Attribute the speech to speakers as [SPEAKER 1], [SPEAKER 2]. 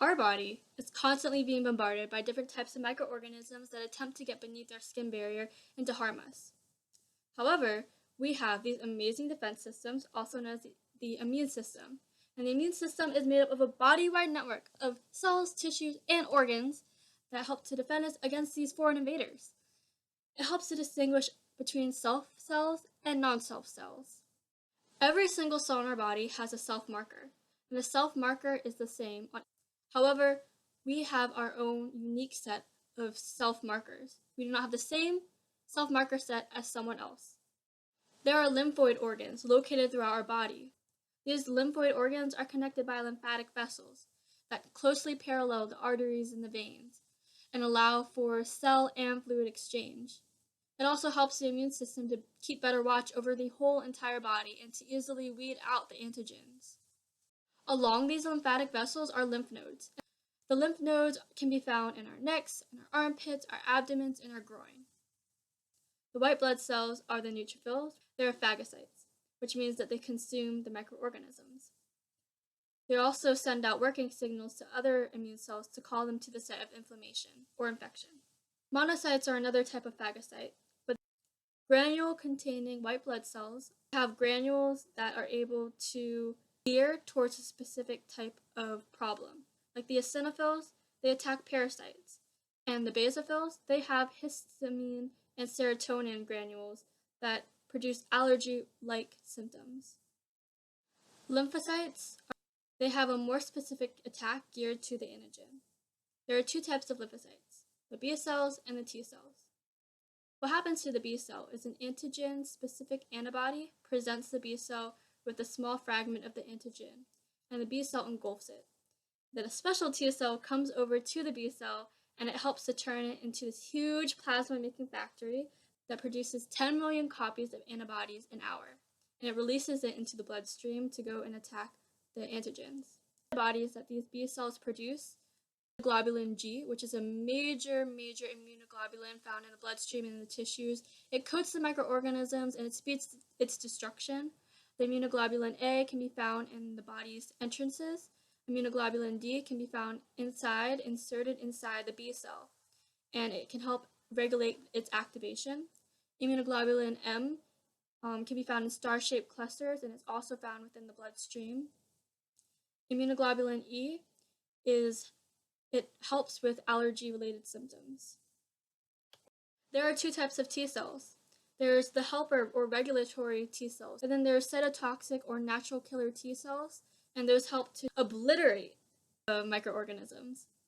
[SPEAKER 1] Our body is constantly being bombarded by different types of microorganisms that attempt to get beneath our skin barrier and to harm us. However, we have these amazing defense systems, also known as the immune system. And the immune system is made up of a body-wide network of cells, tissues, and organs that help to defend us against these foreign invaders. It helps to distinguish between self cells and non-self cells. Every single cell in our body has a self marker, and the self marker is the same on. However, we have our own unique set of self markers. We do not have the same self marker set as someone else. There are lymphoid organs located throughout our body. These lymphoid organs are connected by lymphatic vessels that closely parallel the arteries and the veins and allow for cell and fluid exchange. It also helps the immune system to keep better watch over the whole entire body and to easily weed out the antigens. Along these lymphatic vessels are lymph nodes. The lymph nodes can be found in our necks, in our armpits, our abdomens, and our groin. The white blood cells are the neutrophils. They're phagocytes, which means that they consume the microorganisms. They also send out working signals to other immune cells to call them to the site of inflammation or infection. Monocytes are another type of phagocyte, but granule-containing white blood cells have granules that are able to steer towards a specific type of problem. Like the eosinophils, they attack parasites, and the basophils, they have histamine and serotonin granules that produce allergy-like symptoms. Lymphocytes, they have a more specific attack geared to the antigen. There are two types of lymphocytes, the B cells and the T cells. What happens to the B cell is an antigen-specific antibody presents the B cell with a small fragment of the antigen, and the B cell engulfs it. Then a special T cell comes over to the B cell, and it helps to turn it into this huge plasma-making factory that produces 10 million copies of antibodies an hour, and it releases it into the bloodstream to go and attack the antigens. The antibodies that these B cells produce, globulin G, which is a major immunoglobulin found in the bloodstream and in the tissues. It coats the microorganisms and it speeds its destruction. The immunoglobulin A can be found in the body's entrances. Immunoglobulin D can be found inserted inside the B cell, and it can help regulate its activation. Immunoglobulin M can be found in star-shaped clusters, and it's also found within the bloodstream. Immunoglobulin E it helps with allergy-related symptoms. There are two types of T cells. There's the helper or regulatory T cells, and then there's cytotoxic or natural killer T cells, and those help to obliterate the microorganisms.